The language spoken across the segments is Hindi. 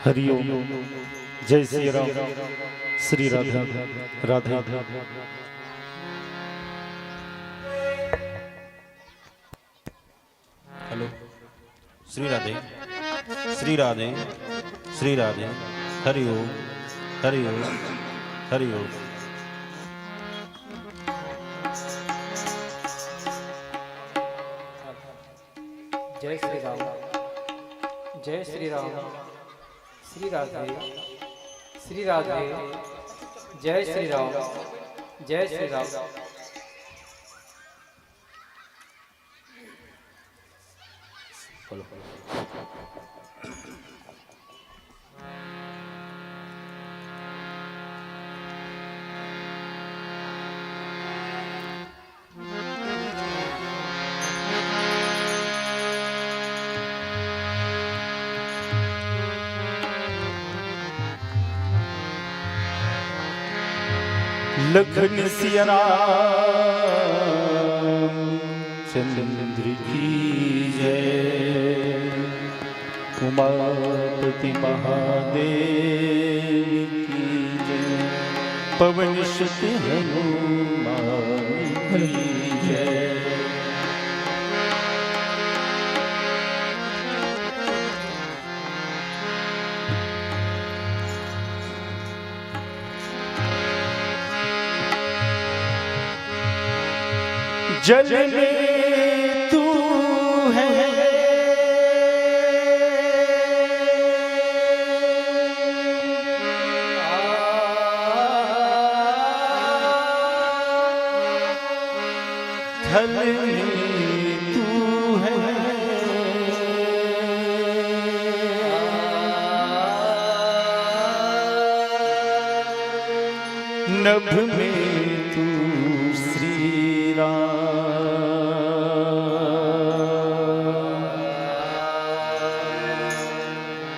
हरिओम। जय श्री राम। श्री राधा राधे। हेलो। श्री राधे श्री राधे श्री राधे। हरिओम हरिओम हरिओम। जय श्री राम। जय श्री राम। श्री राधे श्री राधे। जय श्री राम। जय श्री राम। लखन सिया राम चंद्र की जय। उमापति महादेव की जय। पवन सुत हनुमान की जय। जल में तू है थल में तू है। नभ में तू श्री राम।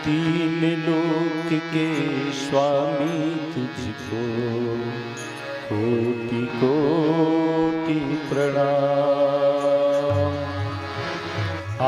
तीन लोक के स्वामी तुझको कोटि कोटि प्रणाम। आ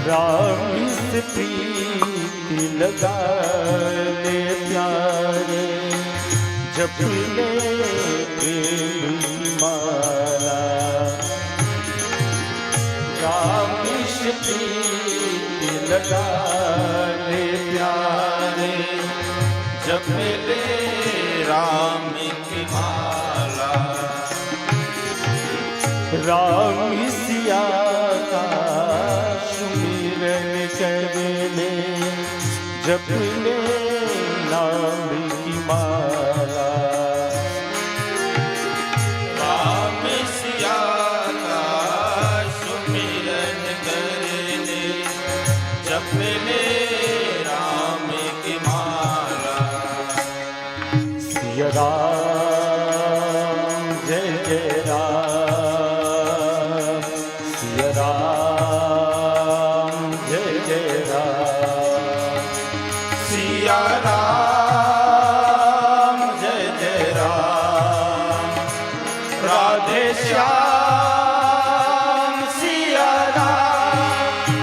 राम से प्रीति लगा ले प्यारे। जप ले प्रेम की माला। राम से प्रीति लगा ले प्यारे। जप ले राम की माला। राम सिया का सुमिरन कर ले। जप ले नाम की माला। राम सिया का सुमिरन कर ले। जप ले राम की माला। सिया राम जय जय राम। सिया राम जय जय राम। सिया राम जय जय राम। राधे श्याम सिया राम।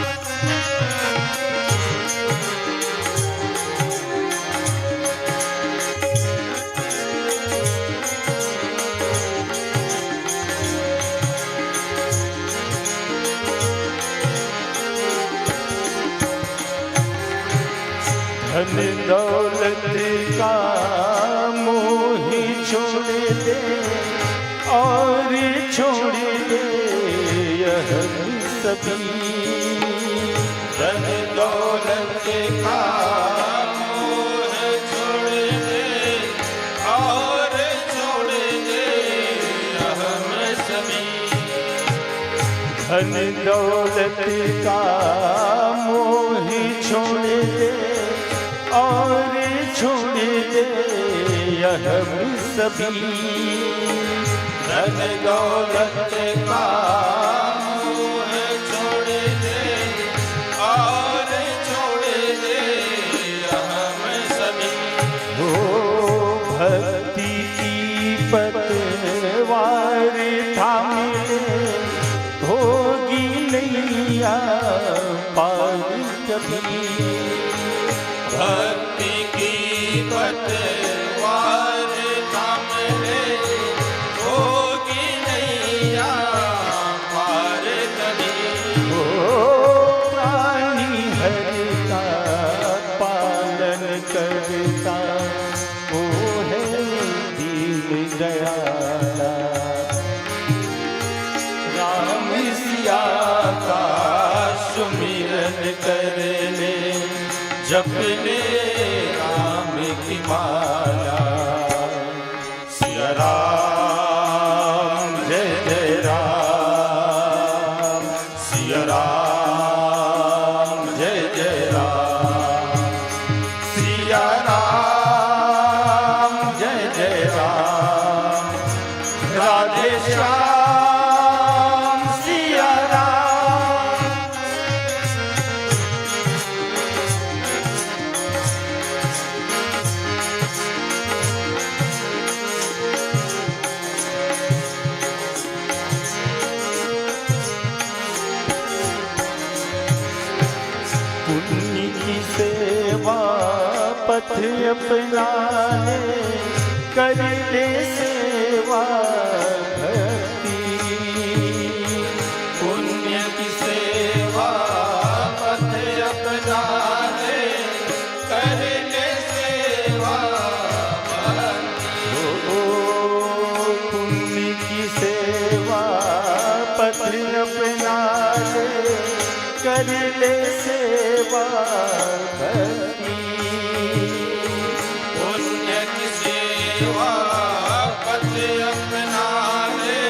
धन दौलत का मोह छोड़ दे और छोड़ दे यह सभी। धन दौलत का मोह छोड़ दे और छोड़ दे हम सभी। धन दौलत का मोह छोड़ दे और छोड़ दे यह सभी। धन दौलत का मोह छोड़ दे और छोड़ दे अहम सभी। हो भक्ति की पतवार थामे होगी नैया पार कभी। भक्ति की पतवार थामे होगी नैया पार कभी। हो प्राणी हरि का पालन करता वो है दीन दयाला। राम सिया का सुमिरन कर ले जप ले राम की माला। सिया राम जय जय राम, सिया राम जय जय राम, सिया राम जय जय राम, राधे श्याम सिया राम। पुण्य की सेवा पथ अपना ले कर ले सेवा भक्ति। पुण्य की सेवा पथ अपना ले कर ले सेवा भक्ति। ओ पुण्य की सेवा पथ अपना ले कर ले सेवा भक्ति। पुण्य की सेवा पथ अपना ले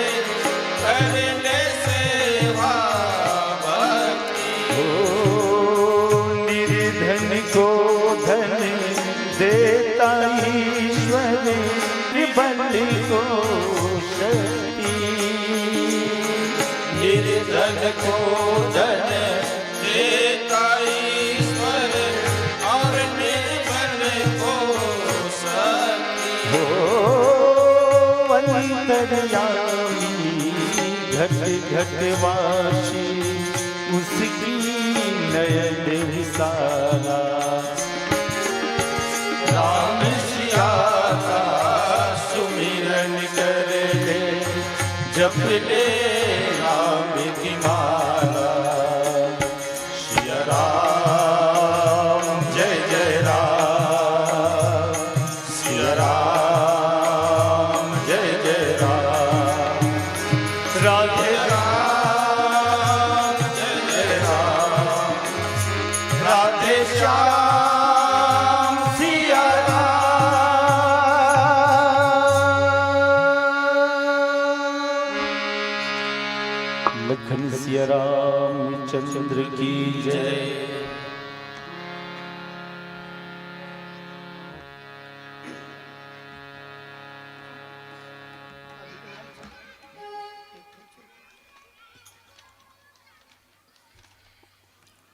कर ले सेवा भक्ति। ओ निर्धन को धन देता ईश्वर, बल को शक्ति। निर्धन को धन देता ईश्वर और निर्बल को शक्ति। हो अंतर्यामी घट घट वासी उसकी नयन विशाला। राम सिया का सुमिरन कर ले जप ले राम की माला। सिया राम जय जय राम, सिया राम जय जय राम, राधे राम जय जय राम, राधे श्याम सिया राम। लखन सिया रामचंद्र की जय।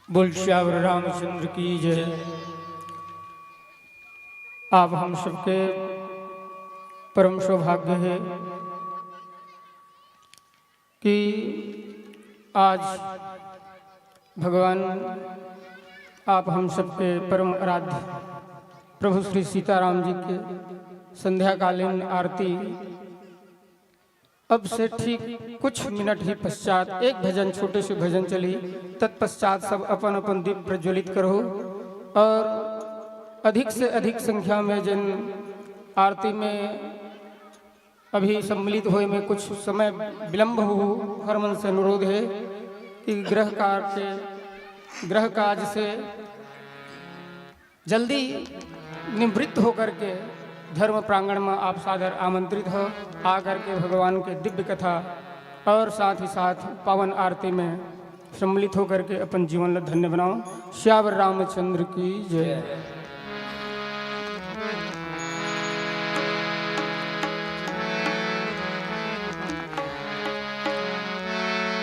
बोल श्यावर रामचंद्र की जय। आप हम सबके परम सौभाग्य है कि आज भगवान आप हम सबके परम आराध्य प्रभु श्री सीताराम जी के संध्याकालीन आरती अब से ठीक कुछ मिनट ही पश्चात एक भजन, छोटे से भजन चली। तत्पश्चात सब अपन अपन दीप प्रज्वलित करो और अधिक से अधिक संख्या में जिन आरती में अभी सम्मिलित हुए में कुछ समय विलंब हो, हर मन से अनुरोध है कि गृह काज से जल्दी निवृत्त होकर के धर्म प्रांगण में आप सादर आमंत्रित हो आकर के भगवान के दिव्य कथा और साथ ही साथ पावन आरती में सम्मिलित होकर के अपन जीवन ला धन्य बनाओ। श्यावर रामचंद्र की जय।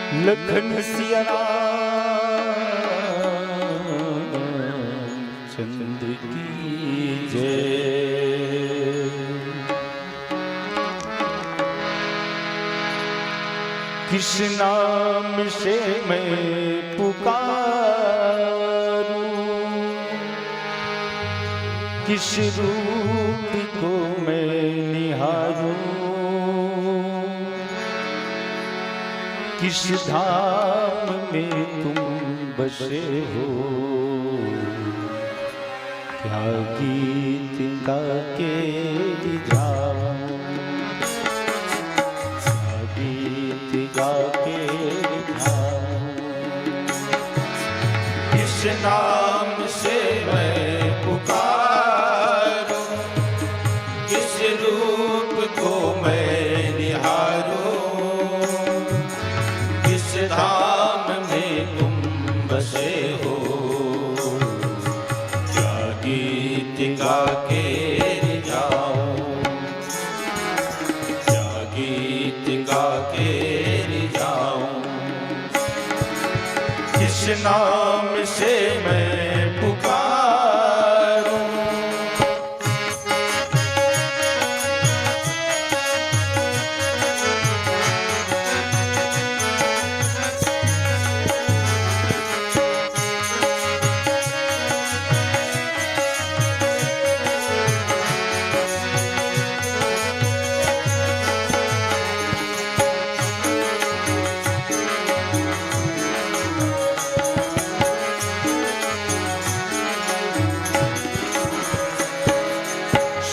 लखन सिया चंद्र की जय। किस नाम से मैं पुकारूं, किस रूप को मैं निहारूं, किस धाम में तुम बसे हो, क्या गीत गा के रिझाऊं, क्या गीत गा के रिझाऊं। किस नाम से मैं पुकारूं, किस रूप को मैं निहारूं, किस धाम में तुम बसे हो, क्या गीत गा के रिझाऊं, क्या गीत गा के रिझाऊं। किस नाम से मैं पुकारूं,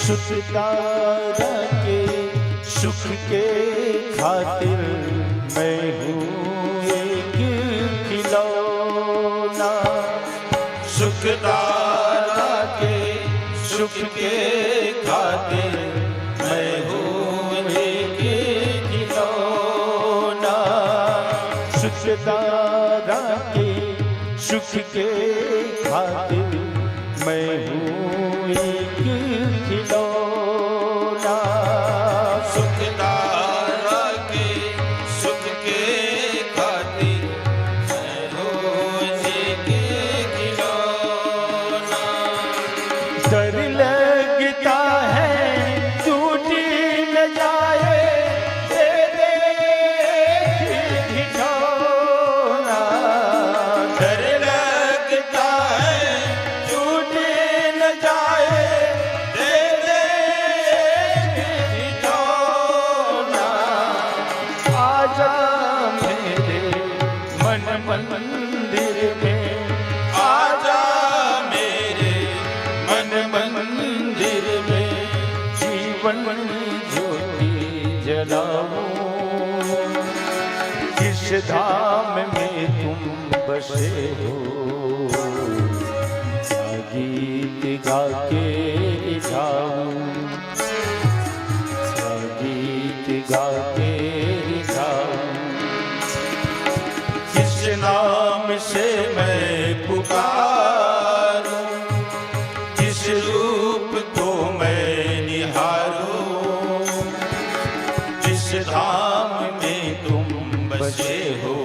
सुखदारा के सुख के खातिर मैं हूँ एक खिलौना। सुखदारा के सुख के खातिर मैं हूँ एक खिलौना। सुखदारा के सुख के खातिर मैं हूँ एक खिलौना। सुखदारा के सुख के खातिर मैं हूँ एक खिलौना। डर लगता है टूटी न जाए दे दे खिलौना। डर लगता है टूटी न जाए दे दे खिलौना। आजा मेरे मन मंदिर में, आजा मेरे मन मंदिर में, जीवन ज्योति जलाऊं। किस धाम में तुम बसे हो, क्या गीत गा के रिझाऊं, क्या गीत गा के रिझाऊं। किस नाम से मैं पुकारूं, किस रूप को मैं निहारूं, किस धाम में तुम बसे हो,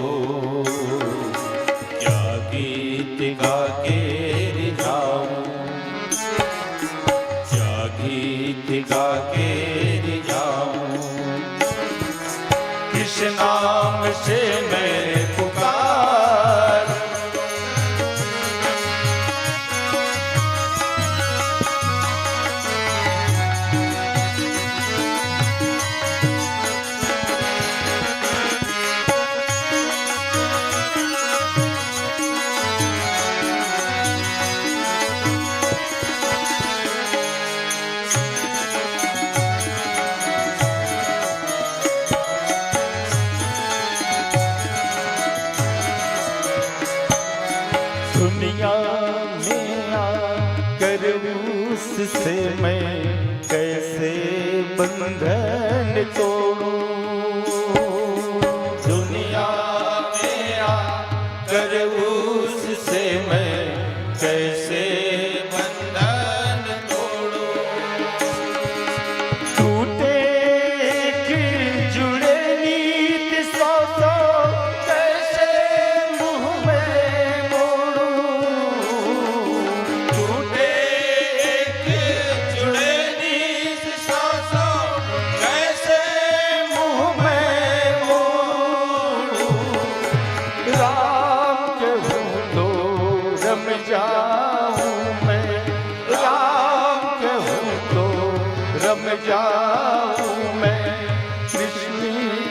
क्या गीत गा के रिझाऊं, क्या गीत गा के रिझाऊं। किस नाम से मैं पुकार, दुनिया में आकर उससे मैं कैसे बंधन तोड़ूं। दुनिया में आकर उससे मैं कैसे बंधन तोड़ूं। टूटे एक जुड़े नीत सौ सौ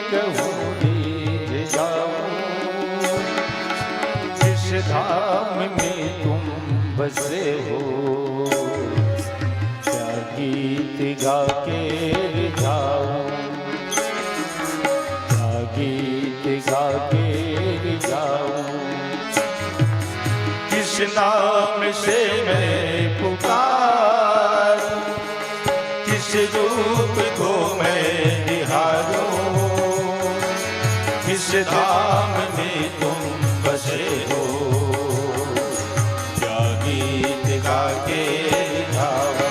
कहूँ रीझ जाऊं, किस धाम में तुम बसे हो, क्या गीत गा के रिझाऊं, क्या गीत गा के रिझाऊं, किस नाम से मैं पुकार, किस रूप को मैं निहारूं, किस धाम में तुम बसे हो, क्या गीत गा के रिझाऊं,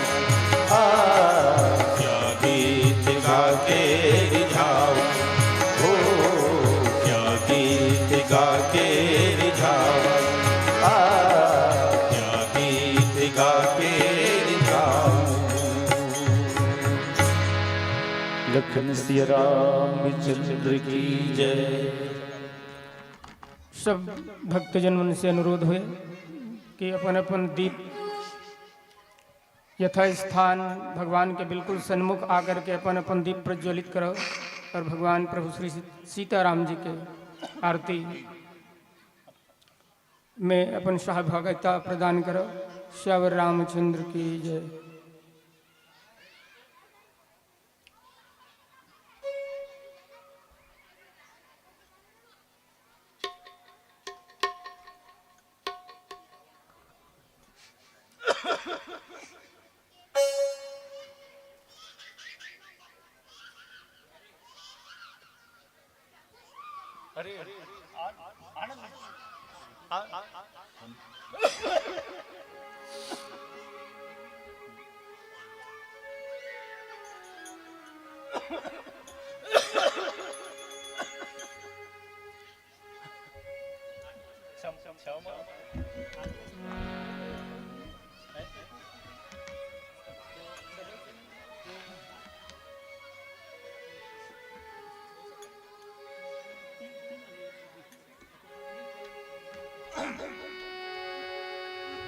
क्या गीत गा के रिझाऊं, हो क्या गीत गा के रिझाऊं, क्या गीत गा के रिझाऊं। लखन सिया रामचंद्र की जय। सब भक्तजन मन से अनुरोध हुए कि अपन अपन दीप यथा स्थान भगवान के बिल्कुल सन्मुख आकर के अपन अपन दीप प्रज्वलित करो और भगवान प्रभु श्री सीताराम जी के आरती में अपन सहभागिता प्रदान करो। श्यावर रामचंद्र की जय।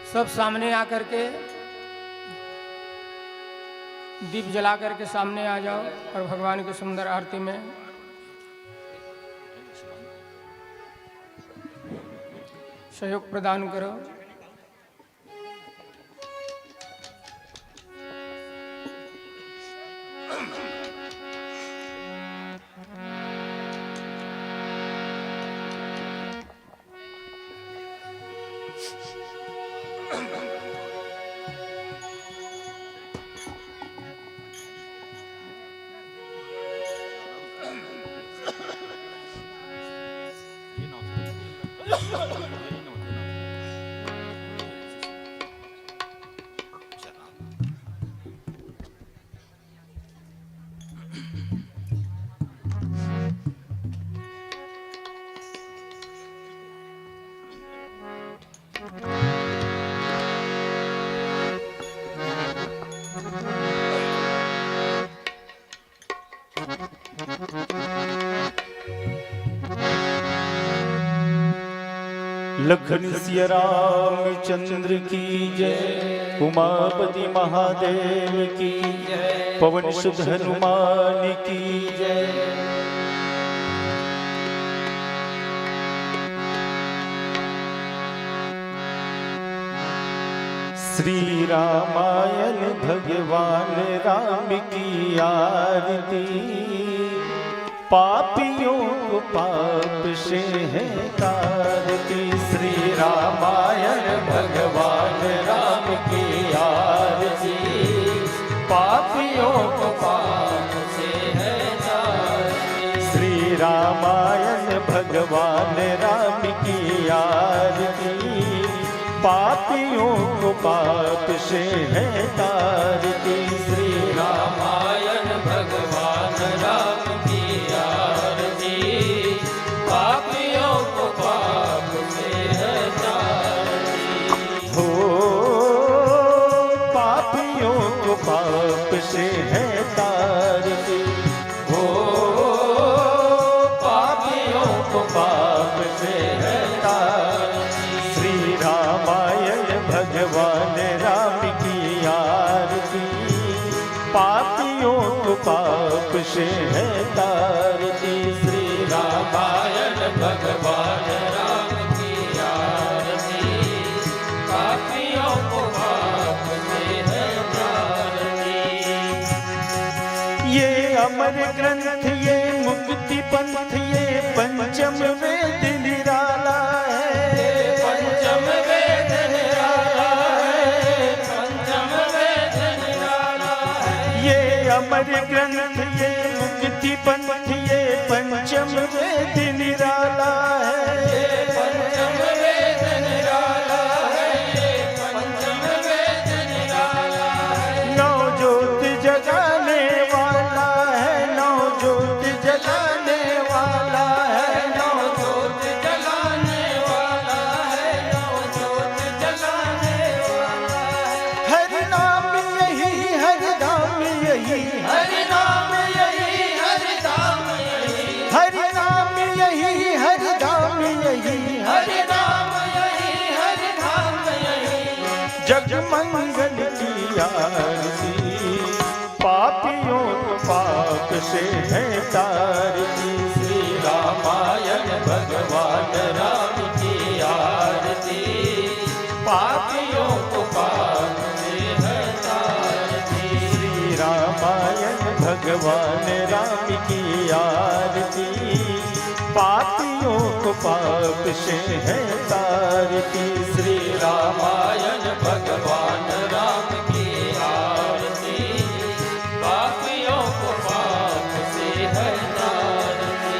सब सामने आकर के दीप जला करके सामने आ जाओ और भगवान की सुंदर आरती में सहयोग प्रदान करो। लखन सिया रामचंद्र की जय। उमापति महादेव की जय। पवन सुत हनुमान की जय। श्री रामायण भगवान राम की आरती, पापियों को पाप से है तारती। श्री रामायण भगवान राम की आरती, पापियों को पाप से है तारती। श्री रामायण भगवान राम की आरती, पापियों को पाप से है तारती। श्री रामायण भगवान राम की आरती, पापियों को पाप से है तारती। हो पापियों को पाप से है तारती। हो पापियों को पाप से है तारती। श्री रामायण भगवान राम की आरती, पापियों को पाप से है तारती। भगवान राम की आरती, पापियों को पाप से है तारती। ये अमर ग्रंथ, ये मुक्ति पंथ, ये पंचम वेद निराला है। पंचम वेद निराला है, पंचम वेद निराला है। ये अमर ग्रंथ, ये मुक्ति पंथ, ये पंचम वेद निराला है। पंचम वेद निराला है, पंचम वेद निराला है। नौ ज्योत जगाने वाला है, नौ ज्योत जगाने वाला है, नौ ज्योत जलाने वाला है, नौ ज्योत जलाने वाला है। हरि नाम यही, हरि नाम यही, हरि नाम यही, हरि नाम यही, हरि नाम यही, हरि नाम यही, हरि नाम यही, हरि नाम यही। जग मंगल की आरती, पापियों को पाप से है तारती। श्री रामायण भगवान राम की आरती, पापियों को पाप से है तारती। श्री रामायण भगवान राम की आरती, पापियों को पाप से है तारती। श्री रामायण भगवान राम की आरती, पापियों को पाप से है तारती।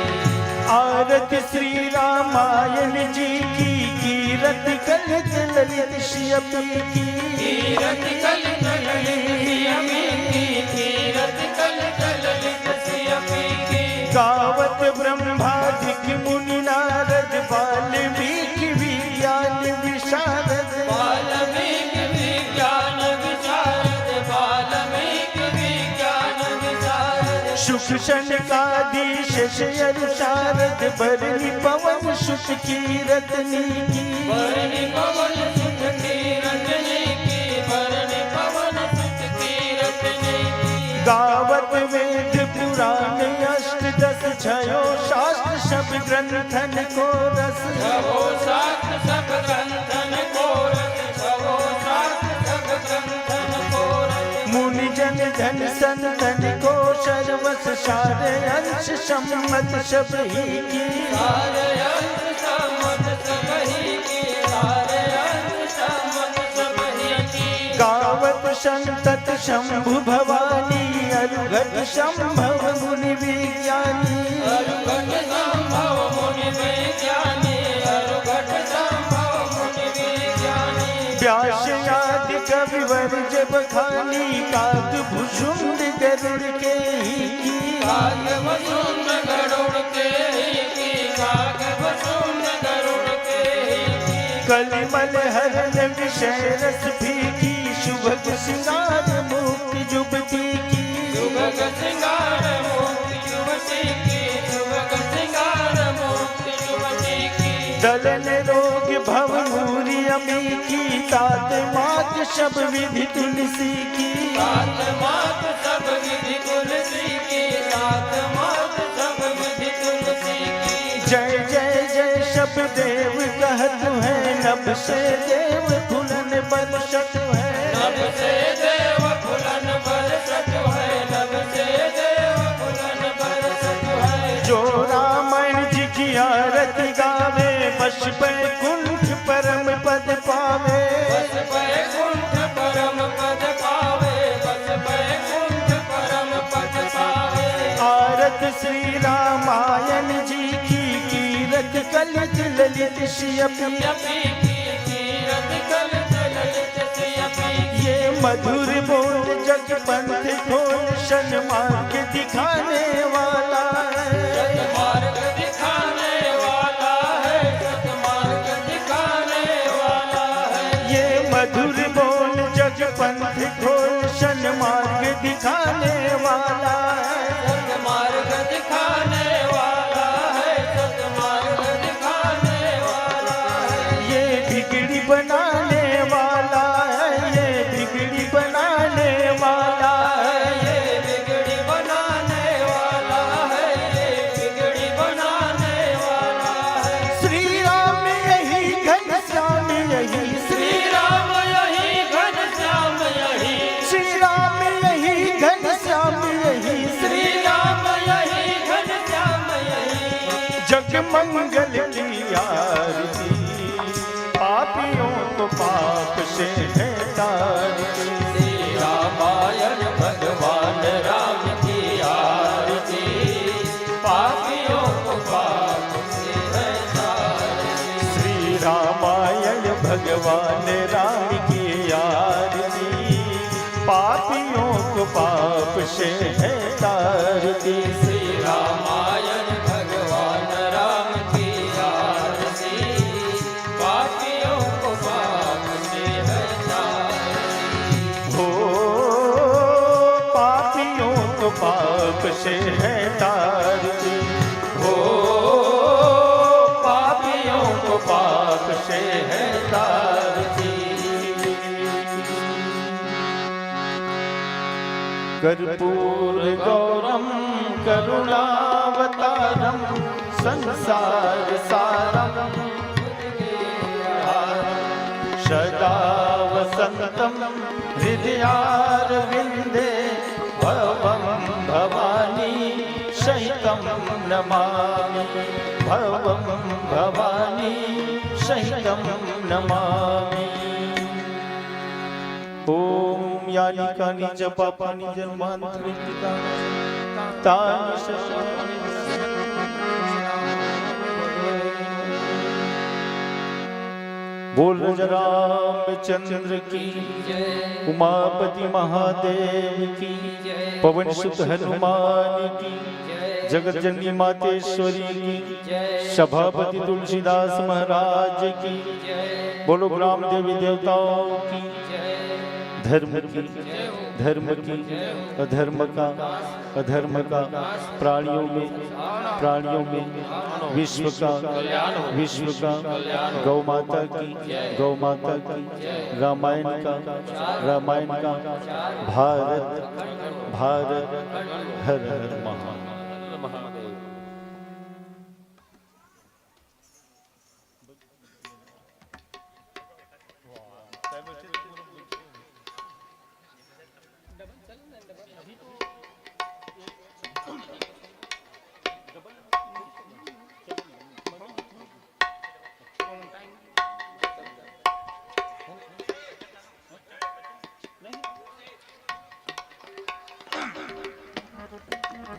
आरती श्री रामायण जी की, कीरत कलित ललित श्यपी की, कीरत कलित ललित श्यपी की, कीरत कलित ललित श्यपी की। गावत ब्रह्मादिक मुनि नारद, वाल्मीकि विज्ञान विशारद, वाल्मीकि विज्ञान विशारद, वाल्मीकि विज्ञान विशारद। शुक शनकादि शशयर शारद, बरनि पवन सुत कीरतनी की। बरनि पवन सुत कीरतनी की, बरनि पवन सुत कीरतनी की। गावत वेद पुराण अष्टदश, छयो शास्त्र सब ग्रंथन को रस। छवो शास्त्र सब ग्रंथन को रस, छवो शास्त्र सब ग्रंथन को रस। मुनि जन धन संतन को सर्वस, सारे अंश सम्मत सब ही की। सारे अंश सम्मत सब ही की, सारे अंश सम्मत सब ही की। गावत संतत शंभु भवानी, अरुघट संभव मुनि विज्ञानी। अरुघट संभव मुनि विज्ञानी, अरुघट संभव मुनि विज्ञानी। व्यास आदि कविवर जब खानी, काक भुषुंड गरुड़ के ही की। काग भुषुंड गरुड़ के ही की, काग भुषुंड गरुड़ के ही की। कलिमल हरण विषय रस भी की, शुभग सिंगार मुक्ति जुबती की। सुभग सिंगार मुक्ति युवती की, सुभग सिंगार मुक्ति युवती की। दलन रोग भव मूरी अमी की, तात मात सब विधि तुलसी की। तात मात सब विधि तुलसी की, तात मात सब विधि तुलसी की। जय जय जय सब देव कहत है, नभ से देव फुलन बरसत है। नभ से देव फुलन बरसत है, नभ से देव फुलन बरसत है। जो रामायण जी की आरती गावे, बस बैकुंठ परम पद पावे। बस बैकुंठ परम पद पावे, बस बैकुंठ परम पद पावे। आरत श्री रामायण जी की, कीरत कलित ललित श्यपी। यपी की कीरत कलित ललित श्यपी की। ये मधुर बोल जग पंथ खोल, सन्मार्ग दिखाने वाला है। सतमार्ग दिखाने वाला है, सतमार्ग दिखाने वाला है। ये मधुर बोल जग पंथ खोल, सन्मार्ग दिखाने वाला है। सतमार्ग दिखाने वाला है, सतमार्ग दिखाने वाला है। ये बिगड़ी बनाने वाला है, ये बिगड़ी बनाने वाला है। ये बिगड़ी बनाने वाला है, ये जग मंगल की आरती, पापियों को पाप से है तारती। श्री रामायण भगवान राम की आरती, पापियों को पाप से है तारती। श्री रामायण भगवान राम की आरती, पापियों को पाप से है तारती। श्री रामायण भगवान राम की आरती, पापियों को पाप से है तारती। हो पापियों को पाप से है तारती। हो पापियों को पाप से है तारती। कर्पूर गौरम करुणावतारम संसार सारम सदा वसंतम हृदयारविंदे भवम भवानी सहितं नमामि। भवम भवानी सहितं नमामि। ओम यानि कानि च पापानि जन्मान्तरे तानि बोल रामचंद्र की, उमापति महादेव की, पवन सुत हनुमान की, जगत जननी मातेश्वरी की, सभापति तुलसीदास महाराज की, बोलो ग्राम देवी देवताओं की, धर्म की, अधर्म का, प्राणियों में विश्व का, गौ माता की, रामायण का, भारत हर हर महादेव।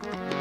Thank you.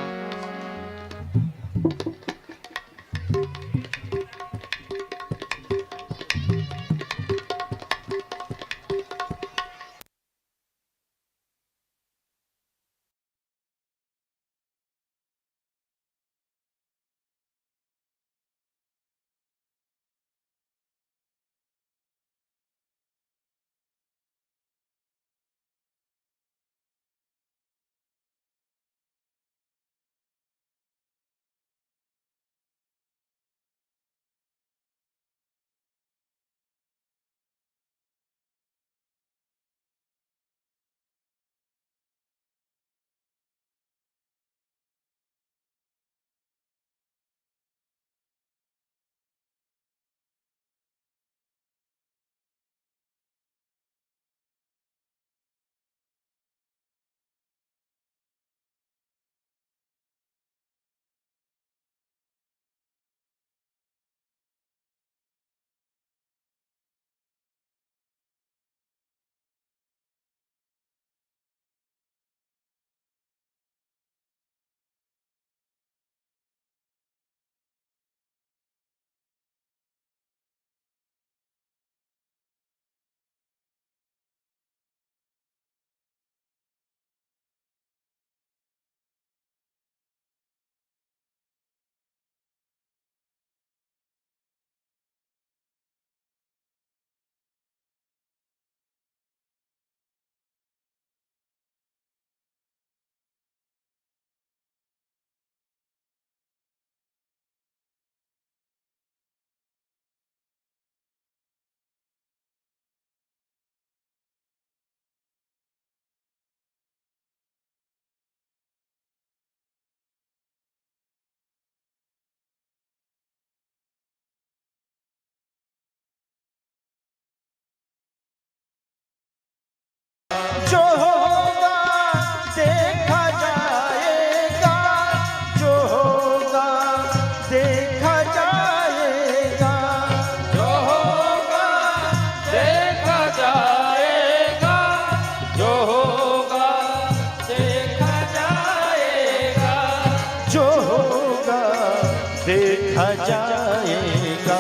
देखा जाएगा,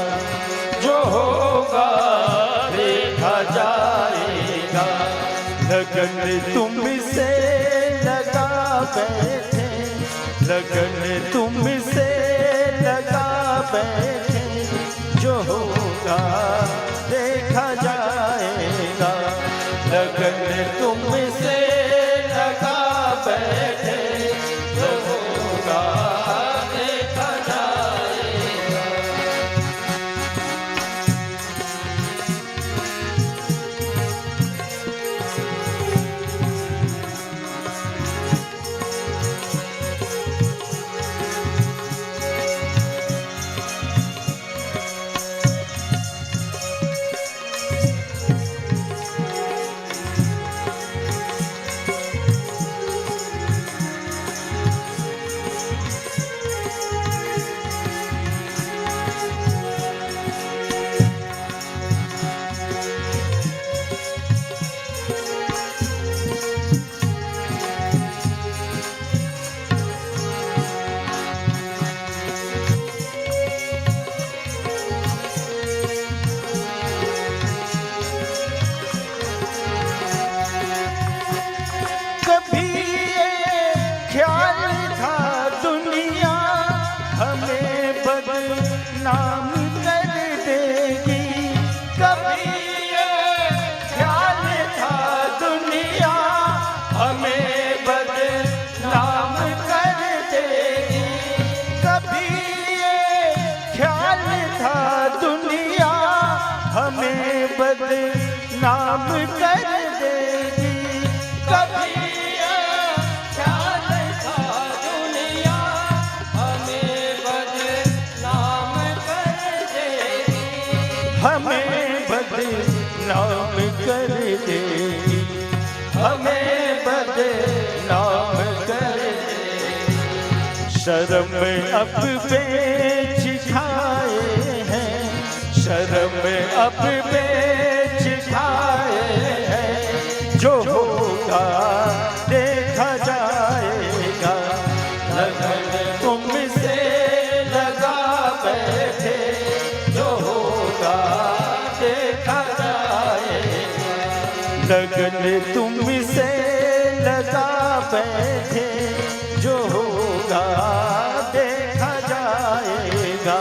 जो होगा देखा जाएगा। लगन तुमसे लगा बैठे, लगन तुमसे लगा बैठे, जो होगा देखा जाएगा। लगन तुमसे लगा बैठे, जो होगा देखा जाएगा। कभी ये ख्याल था दुनिया हमें बदनाम कर देगी। कभी ये ख्याल था दुनिया हमें बदनाम कर देगी। कभी ये ख्याल था दुनिया हमें बदनाम कर देगी। कभी हमें बदनाम कर देगी, हमें बदनाम कर देगी। शर्म अब बेच खाए हैं, शर्म अब बेच खाए हैं, जो होगा देखा जाएगा। लगन तुमसे लगा बैठे, जो होगा देखा जाएगा। लगन तुमसे लगा बैठे, जो होगा देखा जाएगा।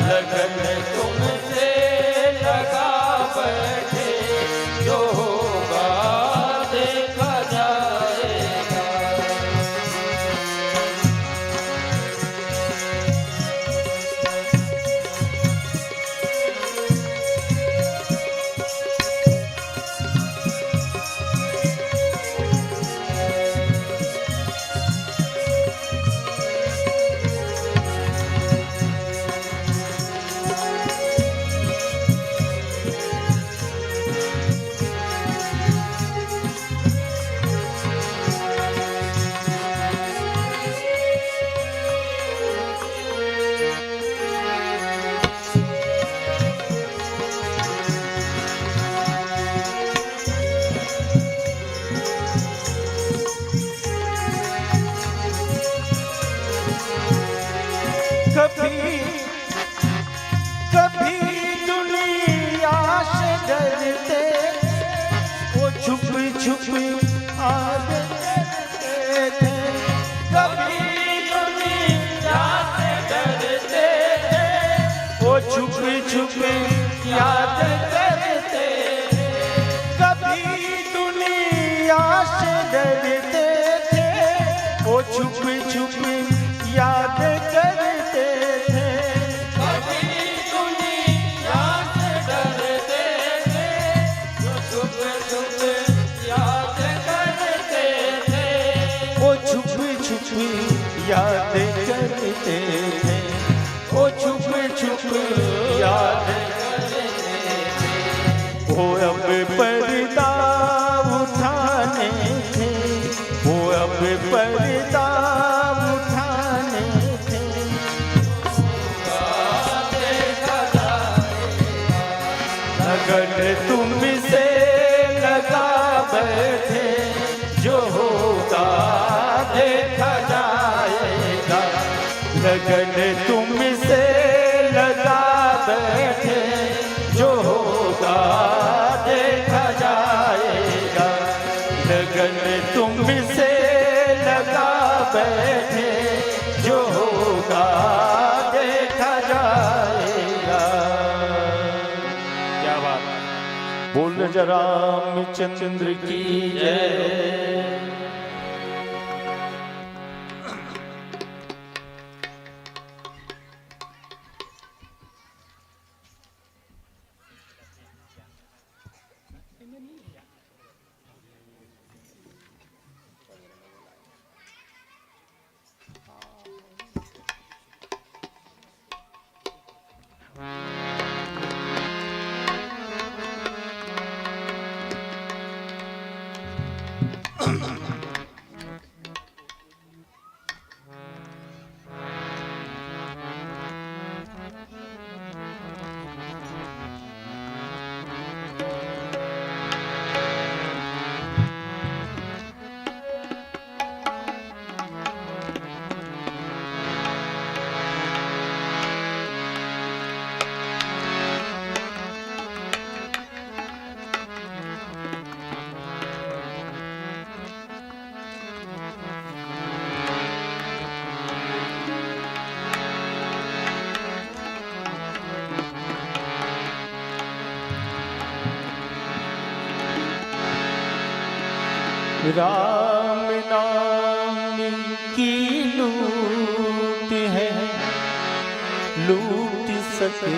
लगन तुमसे लगा बैठे, जो होगा देखा जाएगा। कभी कभी दुनिया से डरते, वो छुप छुप आते थे। कभी दुनिया से डरते थे, वो छुप छुप याद करते। कभी दुनिया से डरते थे, वो छुप छुप याद करते थे। कभी दुनिया से डरते थे, वो छुप छुप याद करते थे। वो छुप छुप याद करते थे, वो छुप छुप याद करते थे। वो अब पर्दा उठाने थे, वो अब पर्दा उठाने थे। लगन तुमसे लगा बैठे, जो होगा देखा जाएगा। लगन तुमसे लगा बैठे, जो होगा देखा जाएगा। लगन तुमसे लगा बैठे, जो होगा देखा जाएगा। क्या बात, बोल जरा रामचंद्र की जय। राम नाम की लूट है, लूट सके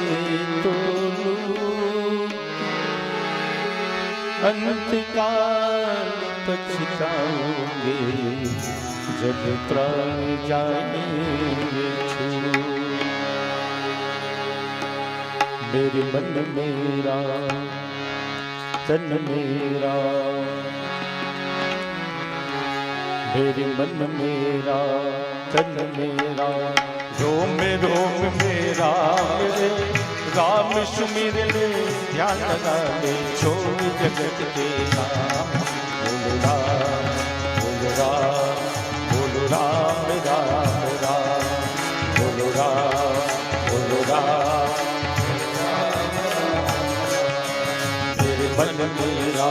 तो लूट, अंतकाल पछताओगे जब प्राण जाएंगे छूट। मेरे मन मेरा तन मेरा, मेरे मन मेरा तन मेरा, रोम रोम मेरा मेरे राम सुमिर ले, ध्यान लगा ले छोड़ जगत के नाम। बोल राम बोल राम बोल राम राम राम, बोल राम बोल राम। मेरे मन मेरा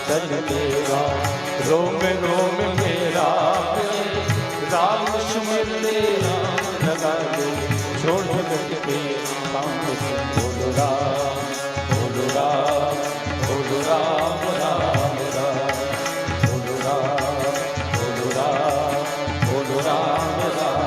तन मेरा, रोम रोम मेरा राम सुमिर ले, लगा ले छोड़ जगत के नाम। बोल राम बोल राम बोल राम राम राम, बोल राम बोल राम बोल राम राम।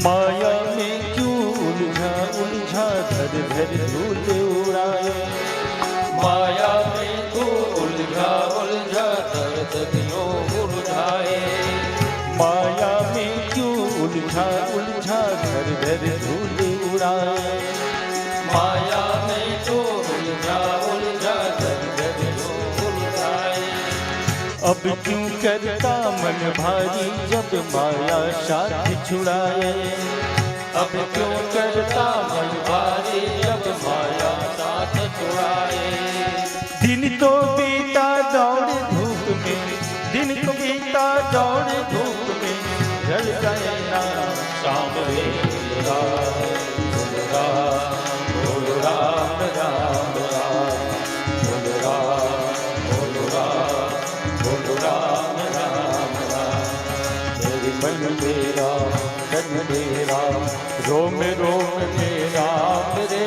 माया में क्यों उलझा उलझा धर धर धूल उड़ाए। माया में तू उलझा उलझा धर धरियो उलझाए। माया में क्यों उलझा उलझा धर धर धूल उड़ाए। माया में तू उलझा उलझा धर धरियो उलझाए। अब क्यों करता मन भारी जब माया साथ छुड़ाए। अब क्यों करता मन भारी जब माया साथ छुड़ाए। दिन तो बीता दौड़ धूप में, दिन तो बीता दौड़ धूप में, जल जाए ना शाम रे। बोल राम बोल राम राम राम, बोल राम बोल राम बोल राम राम राम। मेरे मन मेरा तन मेरा, रोम रोम मेरा मेरे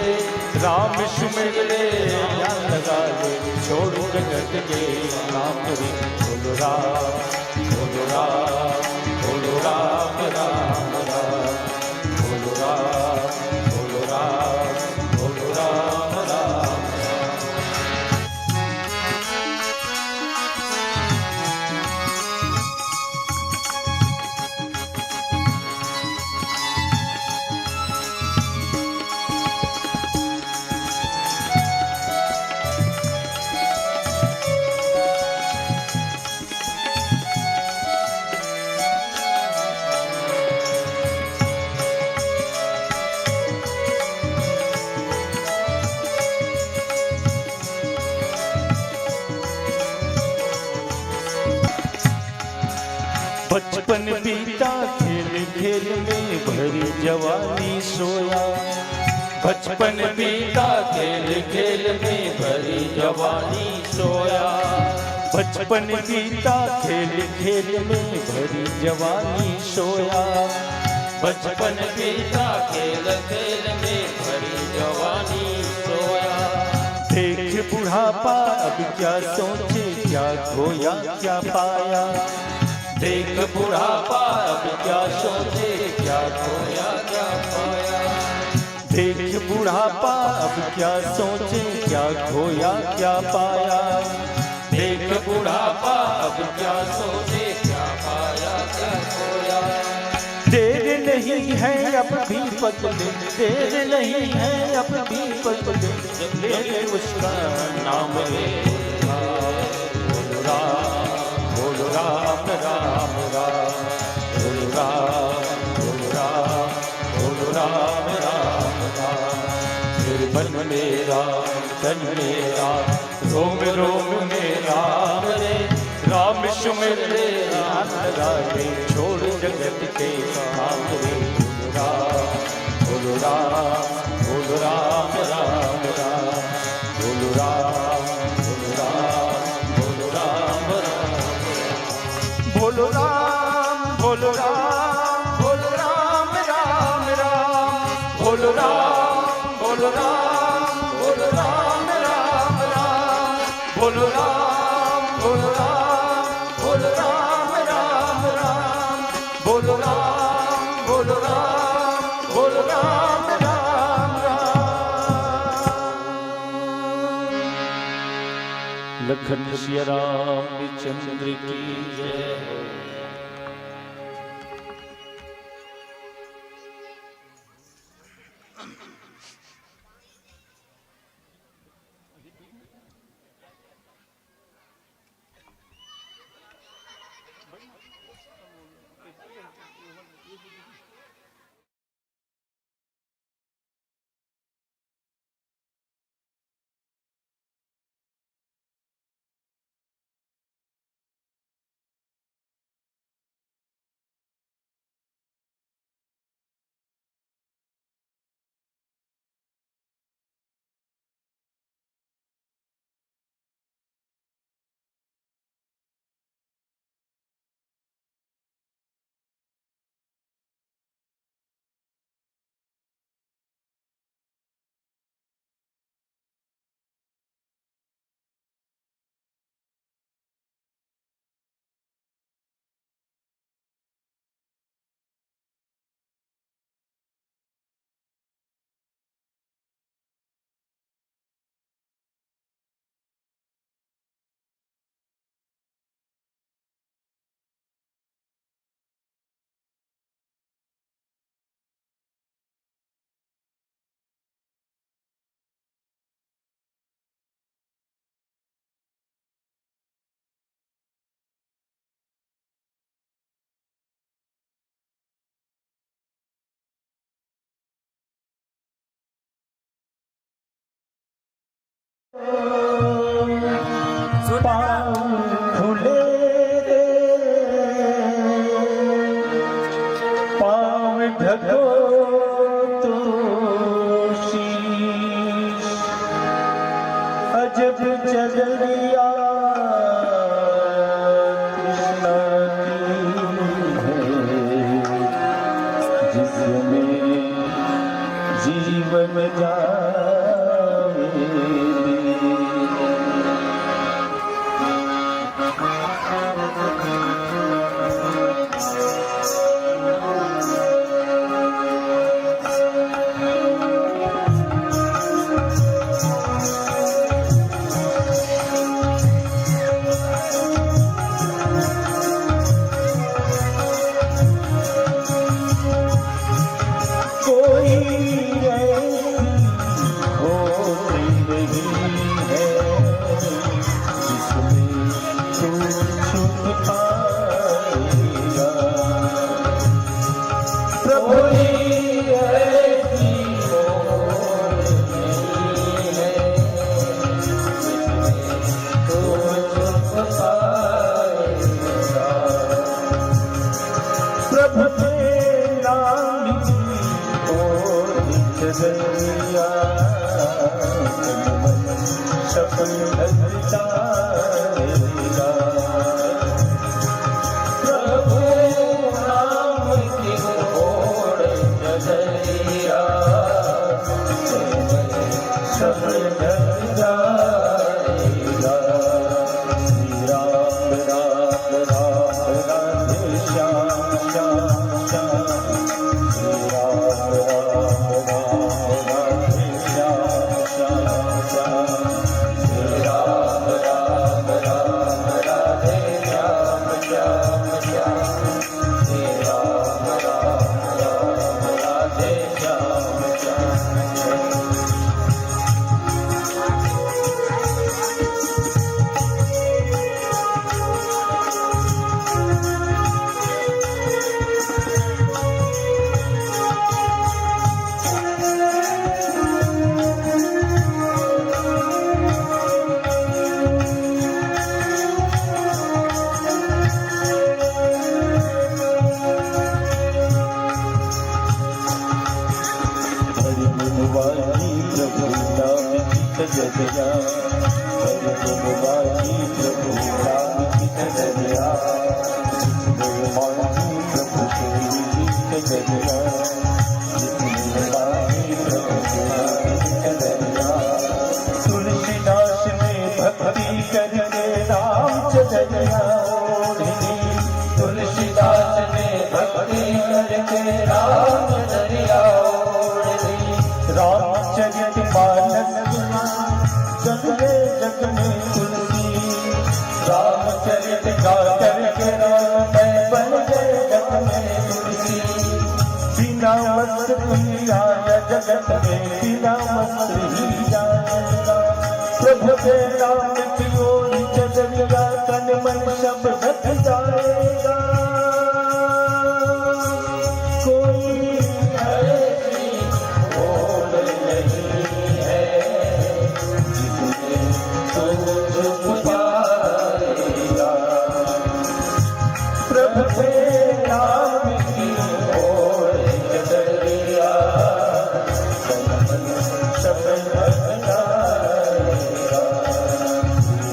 राम सुमिर ले, ध्यान लगा ले छोड़ जगत के नाम रे। बोल राम बोल राम बोल राम राम राम, बोल राम बोल राम बोल राम राम। बचपन बीता खेल खेल में भरी जवानी सोया। बचपन बीता खेल खेल में भरी जवानी सोया। बचपन बीता खेल खेल में भरी जवानी सोया। बचपन बीता खेल खेल में भरी जवानी सोया। देख बुढ़ापा अब क्या सोचे, क्या खोया क्या पाया। देख बुढ़ापा अब क्या सोचे, क्या खोया क्या पाया। देख बुढ़ापा अब क्या सोचे, क्या खोया क्या पाया। देख बुढ़ापा अब क्या सोचे, क्या पाया क्या खोया। देर नहीं है अब भी बदले, देर नहीं है अब भी बदले, मेरे उसका नाम ले। बोलो राम बोलो राम राम राम, बोलो राम बोलो राम बोलो राम राम राम। फिर मन मेरा तन मेरा रोम रोम में राम रे, राम सुमिर रे राम राजे, छोड़ जगत के काम रे। बोलो राम बोलो राम राम राम, बोलो राम बोलो राम बोलो राम राम। बोलो राम बोलो राम बोलो राम राम राम, बोलो राम बोलो राम बोलो राम राम राम, बोलो राम बोलो राम बोलो राम राम राम, बोलो राम बोलो राम बोलो राम राम राम। लखन सिया राम चंद्र की जय। खुले रे पाँव ढको तो शीश, अजब चलरिया कृष्णा की है, जिसमें जीवन जावे। सफल भक्ता प्रभु नाम की होड़ जगरिया सफल भक्ता राम राम राम राधे श्याम श्याम श्याम राम राम राम राधे श्याम श्याम श्याम राम राम राम राधे श्याम श्याम श्याम राम राम राम राधे श्याम श्याम हरि गुणवाणी प्रभु नाम की जगया हरि गुणवाणी प्रभु नाम की जगया गुणवाणी प्रभु की जगया गुणवाणी प्रभु की जगया तुलसीदास ने भक्ति करके राम जगया तुलसीदास ने भक्ति करके राम दरिया रामचरित मानस जगने जगने तुलसी रामचरित गा करके राम बन गए जग में तुलसी बिना वस्त्र ही आया जगत में बिना वस्त्र ही जाएगा प्रभु के नाम की ओर चलेगा तन मन सब ढक जाएगा कोई ऐसी होड़ नहीं है जिसमें तू छुप पाएगा प्रभु के नाम की होड़ जगरिया सब भक्ता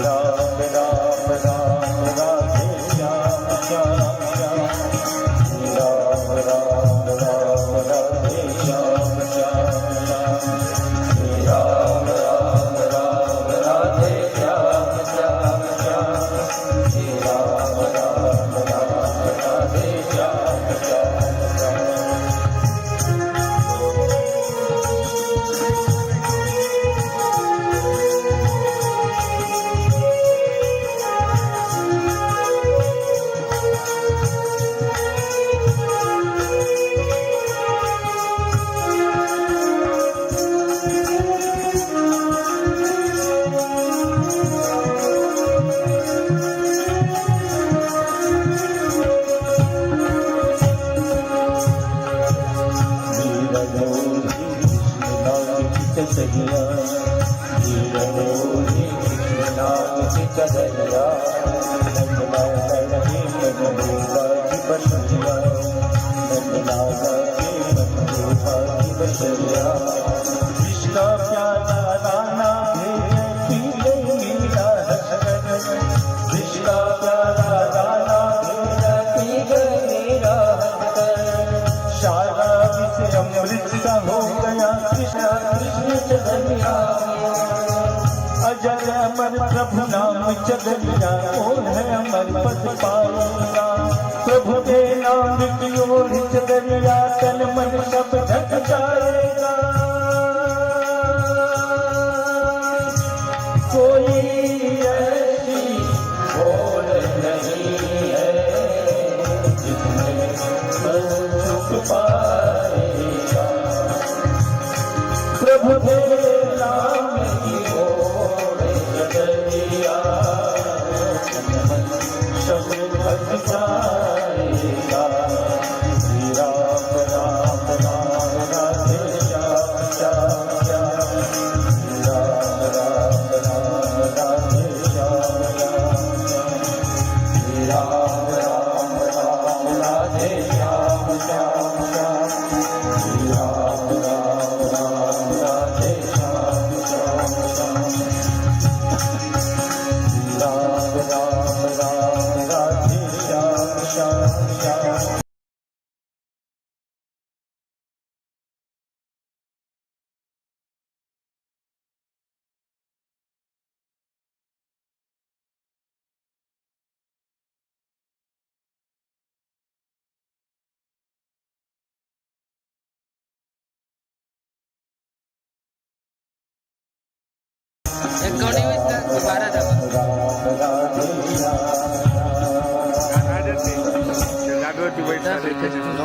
राम राम राम राधे श्याम श्याम श्याम राम राम राम राधे श्याम श्याम श्याम राम राम राम राधे श्याम श्याम श्याम राम राम राम राधे श्याम श्याम श्याम कृष्णा प्याला राना कृष्णा प्याला राना सारा विषय अमृत सा हो गया कृष्णा कृष्ण चलिया अजर अमर प्रभु नाम चलिया कौन है अमर पद पाएगा प्रभु के नाम की ओर चलिया तन मन सब ढक जाएगा कोई ऐसी होड़ नहीं है जिसमें तू छुप पाएगा प्रभु के नाम की होड़ जगरिया सब भक्त जाएगा श्री राम राम राम राधे श्याम श्याम श्याम श्याम राम राम राम राधे श्याम श्याम श्याम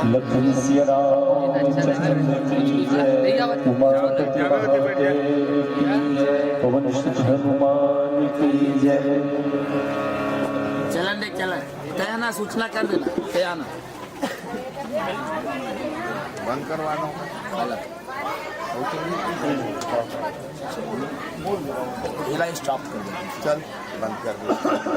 लखन सिया रामचंद्र की जय उमापति महादेव की जय पवन सुत हनुमान की जय चलन दे चलन कया ना सूचना कर देना कया ना બંધ કરવાનો हिला स्टॉप कर दे ચલ બંધ કર દે